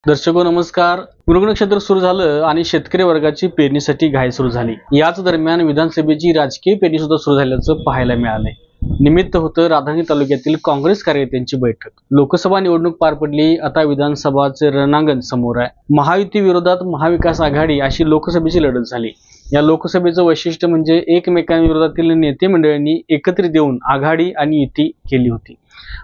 दर्शको नमस्कार. मृग नक्षत्र सुरू झालं आणि शेतकरी वर्गाची पेरणीसाठी घाई सुरू झाली. याच दरम्यान विधानसभेची राजकीय पेरणी सुद्धा सुरू झाल्याचं पाहायला मिळालंय. निमित्त होतं राधानगरी तालुक्यातील काँग्रेस कार्यकर्त्यांची बैठक. लोकसभा निवडणूक पार पडली, आता विधानसभाचे रणांगण समोर आहे. महायुती विरोधात महाविकास आघाडी अशी लोकसभेची लढत झाली. या लोकसभेचं वैशिष्ट्य म्हणजे एकमेकांविरोधातील नेते मंडळींनी एकत्रित येऊन आघाडी आणि युती केली होती.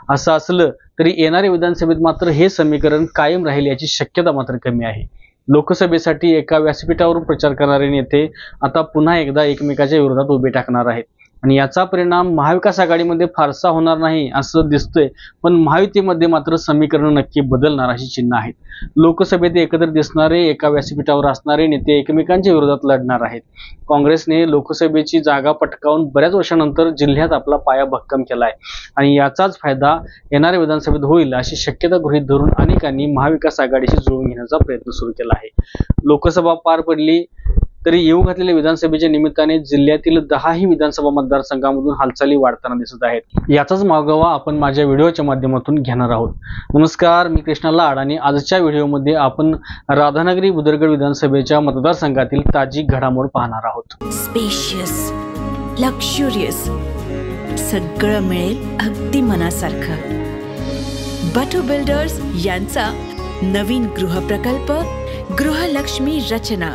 असं असलं तरी येणाऱ्या विधानसभेत मात्र हे समीकरण कायम राहील याची शक्यता मात्र कमी आहे. लोकसभेसाठी एका व्यासपीठावरून प्रचार करणारे नेते आता पुन्हा एकदा एकमेकाच्या विरोधात उभे टाकणार आहेत आणि याचा परिणाम महाविकास आघाडीमध्ये फारसा होणार नाही असं दिसतंय, पण महायुतीमध्ये मात्र समीकरण नक्की बदलणार अशी चिन्ह आहेत. लोकसभेत एकत्र दिसणारे एका व्यासपीठावर असणारे नेते एकमेकांच्या विरोधात लढणार आहेत. काँग्रेसने लोकसभेची जागा पटकावून बऱ्याच वर्षानंतर जिल्ह्यात आपला पाया भक्कम केला आहे आणि याचाच फायदा येणाऱ्या विधानसभेत होईल अशी शक्यता गृहीत धरून अनेकांनी महाविकास आघाडीशी जुळवून घेण्याचा प्रयत्न सुरू केला आहे. लोकसभा पार पडली तरी येऊ घातलेल्या विधानसभेच्या निमित्ताने जिल्ह्यातील 10ही विधानसभा मतदारसंघामधून हालचाली वाढताना दिसत आहेत. याचाच मागोवा आपण माझ्या व्हिडिओच्या माध्यमातून घेणार आहोत. नमस्कार, मी कृष्णा लाड आणि आजच्या व्हिडिओमध्ये आपण राधानगरी बुदरगड विधानसभेच्या मतदारसंघातील ताजी घडामोड पाहणार आहोत. स्पेशियस, लक्झुरियस, सगळं मिळेल अगदी मनासारखं. बटू बिल्डर्स यांचा नवीन गृहप्रकल्प गृहलक्ष्मी रचना.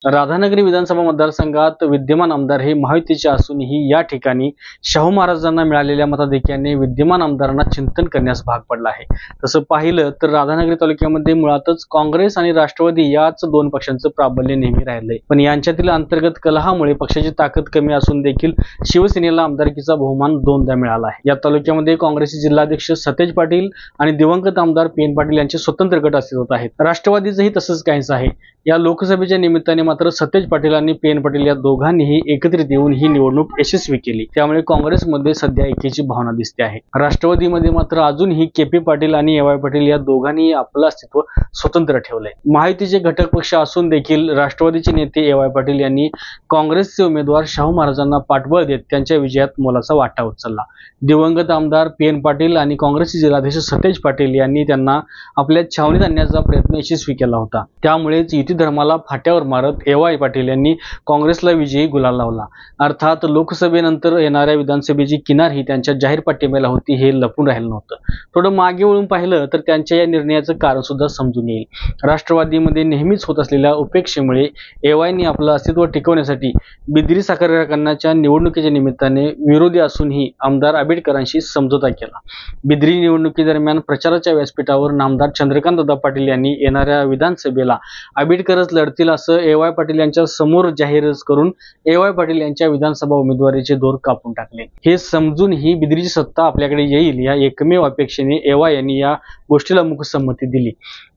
राधानगरी विधानसभा मतदारसंघात विद्यमान आमदार हे महायुतीचे असूनही या ठिकाणी शाहू महाराजांना मिळालेल्या मताधिक्याने विद्यमान आमदारांना चिंतन करण्यास भाग पडला आहे. तसं पाहिलं तर राधानगरी तालुक्यामध्ये मुळातच काँग्रेस आणि राष्ट्रवादी याच दोन पक्षांचं प्राबल्य नेहमी राहिलंय, पण यांच्यातील अंतर्गत कलहामुळे पक्षाची ताकद कमी असून देखील शिवसेनेला आमदारकीचा बहुमान दोनदा मिळाला आहे. या तालुक्यामध्ये काँग्रेसचे जिल्हाध्यक्ष सतेज पाटील आणि दिवंगत आमदार पी.एन. पाटील यांचे स्वतंत्र गट अस्तित्वात आहेत. राष्ट्रवादीचंही तसंच काहीच आहे. या लोकसभेच्या निमित्ताने मात्र सतेज पाटील आणि पी.एन. पाटील या दोघांनीही एकत्रित येऊन ही निवडणूक यशस्वी केली. त्यामुळे काँग्रेसमध्ये सध्या एकीची भावना दिसते आहे. राष्ट्रवादीमध्ये मात्र अजूनही के.पी. पाटील आणि ए.वाय. पाटील या दोघांनीही आपलं अस्तित्व स्वतंत्र ठेवलंय. महायुतीचे घटक पक्ष असून देखील राष्ट्रवादीचे नेते ए.वाय. पाटील यांनी काँग्रेसचे उमेदवार शाहू महाराजांना पाठबळ देत त्यांच्या विजयात मोलाचा वाटा उचलला. दिवंगत आमदार पी.एन. पाटील आणि काँग्रेसचे जिल्हाध्यक्ष सतेज पाटील यांनी त्यांना आपल्या छावणीत आणण्याचा प्रयत्न यशस्वी केला होता. त्यामुळेच युती धर्माला फाट्यावर मारत ए.वाय. पाटील यांनी काँग्रेसला विजयी गुलाल लावला. अर्थात लोकसभेनंतर येणाऱ्या विधानसभेची किनार ही त्यांच्या जाहीर पाठिंब्याला होती हे लपून राहिलं नव्हतं. थोडं मागे वळून पाहिलं तर त्यांच्या या निर्णयाचं कारण सुद्धा समजून येईल. राष्ट्रवादीमध्ये नेहमीच होत असलेल्या उपेक्षेमुळे ए.वायनी आपलं अस्तित्व टिकवण्यासाठी बिद्री साखर कारखान्याच्या निवडणुकीच्या निमित्ताने विरोधी असूनही आमदार आंबेडकरांशी समझोता केला. बिद्री निवडणुकीदरम्यान प्रचाराच्या व्यासपीठावर नामदार चंद्रकांतदादा पाटील यांनी येणाऱ्या विधानसभेला आंबेडकरच लढतील असं ए.वाय. पाटील यांच्या समोर जाहीरच करून ए.वाय. पाटील यांच्या विधानसभा उमेदवारीचे दोर कापून टाकले. हे समजून ही बिद्रीची सत्ता आपल्याकडे येईल या एकमेव अपेक्षेने ए.वाय. यांनी या गोष्टीला मुकसंमती दिली.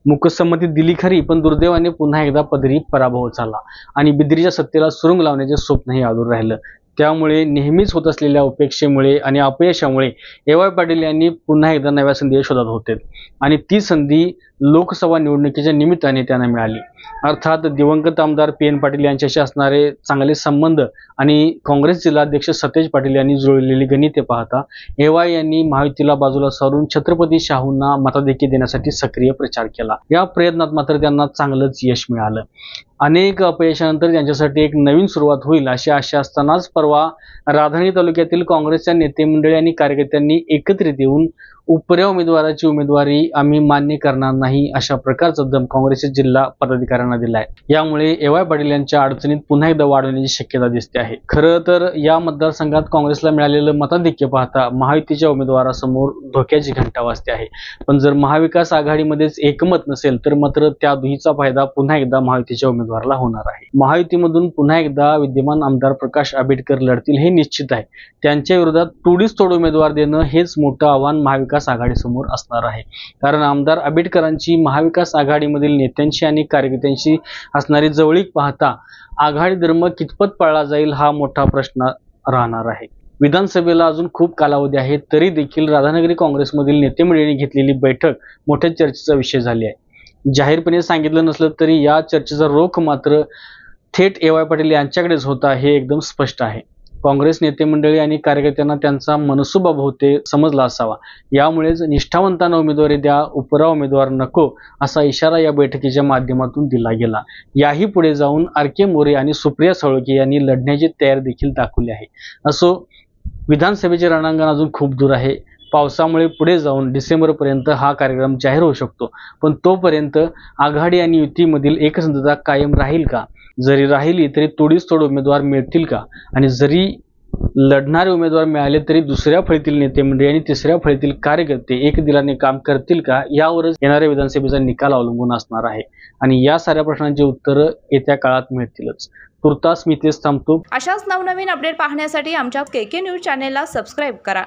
मुकसंमती दिली खरी, पण दुर्दैवाने पुन्हा एकदा पदरी पराभव झाला आणि बिद्रीच्या सत्तेला सुरुंग लावण्याचे स्वप्नही अधूर राहिलं. त्यामुळे नेहमीच होत असलेल्या उपेक्षेमुळे आणि अपयशामुळे ए.वाय. पाटील यांनी पुन्हा एकदा नव्या संधी शोधत होते आणि ती संधी लोकसभा निवडणुकीच्या निमित्ताने त्यांना मिळाली. अर्थात दिवंगत आमदार पी.एन. पाटील यांच्याशी असणारे चांगले संबंध आणि काँग्रेस जिल्हाध्यक्ष सतेज पाटील यांनी जुळलेली गणिते पाहता ए.वाय. यांनी महायुतीला बाजूला सारून छत्रपती शाहूंना मताधिक्य देण्यासाठी सक्रिय प्रचार केला. या प्रयत्नात मात्र त्यांना चांगलंच यश मिळालं. अनेक अपयशानंतर त्यांच्यासाठी एक नवीन सुरुवात होईल अशी आशा असतानाच परवा राधानगरी तालुक्यातील काँग्रेसच्या नेते मंडळी आणि कार्यकर्त्यांनी एकत्रित येऊन उपऱ्या उमेदवाराची उमेदवारी आम्ही मान्य करणार नाही अशा प्रकारचा दम काँग्रेसच्या जिल्हा पदाधिकाऱ्यांना दिलाय. यामुळे ए.वाय. पाटील यांच्या अडचणीत पुन्हा एकदा वाढ होण्याची शक्यता दिसते आहे. खरं तर या मतदारसंघात काँग्रेसला मिळालेलं मताधिक्य पाहता महायुतीच्या उमेदवारासमोर धोक्याची घंटा वाजते आहे. पण जर महाविकास आघाडीमध्येच एकमत नसेल तर मात्र त्या दुहीचा फायदा पुन्हा एकदा महायुतीच्या उमेदवाराला होणार आहे. महायुतीमधून पुन्हा एकदा विद्यमान आमदार प्रकाश आंबेडकर लढतील हे निश्चित आहे. त्यांच्या विरोधात तोडीस तोड उमेदवार देणं हेच मोठं आव्हान महाविकास आघाडीसमोर असणार आहे. कारण आमदार आंबेडकरांची महाविकास आघाडीमधील नेत्यांशी आणि कार्यकर्त्यांशी असणारी जवळीक पाहता आघाडी धर्म कितपत पाळला जाईल हा मोठा प्रश्न राहणार आहे. विधानसभेला अजून खूप कालावधी आहे, तरी देखील राधानगरी काँग्रेसमधील नेतेमंडळींनी घेतलेली बैठक मोठ्या चर्चेचा विषय झाली आहे. जाहीरपणे सांगितलं नसलं तरी या चर्चेचा रोख मात्र थेट ए.वाय. पाटील यांच्याकडेच होता हे एकदम स्पष्ट आहे. काँग्रेस नेते मंडळी आणि कार्यकर्त्यांना त्यांचा मनसुबा बहुतेक समजला असावा. यामुळेच निष्ठावंतांना उमेदवारी द्या, उपरा उमेदवार नको असा इशारा या बैठकीच्या माध्यमातून दिला गेला. याही पुढे जाऊन आर.के. मोरे आणि सुप्रिया साळुंखे यांनी लढण्याची तयारी देखील दाखवली आहे. असो, विधानसभेचे रणांगण अजून खूप दूर आहे. पावसामुळे पुढे जाऊन डिसेंबरपर्यंत हा कार्यक्रम जाहीर होऊ शकतो. पण तोपर्यंत आघाडी आणि युतीमधील एकसंधता कायम राहील का? जरी राहिली तरी तोडीस तोड उमेदवार मिळतील का? आणि जरी लढणारे उमेदवार मिळाले तरी दुसऱ्या फळीतील नेते मंडळी आणि तिसऱ्या फळीतील कार्यकर्ते एक दिलाने काम करतील का? यावरच येणाऱ्या विधानसभेचा निकाल अवलंबून असणार आहे. आणि या साऱ्या प्रश्नांची उत्तरं येत्या काळात मिळतीलच. तुर्तास मी इथेच थांबतो. अशाच नवनवीन अपडेट पाहण्यासाठी आमच्या KK न्यूज चॅनेलला सबस्क्राईब करा.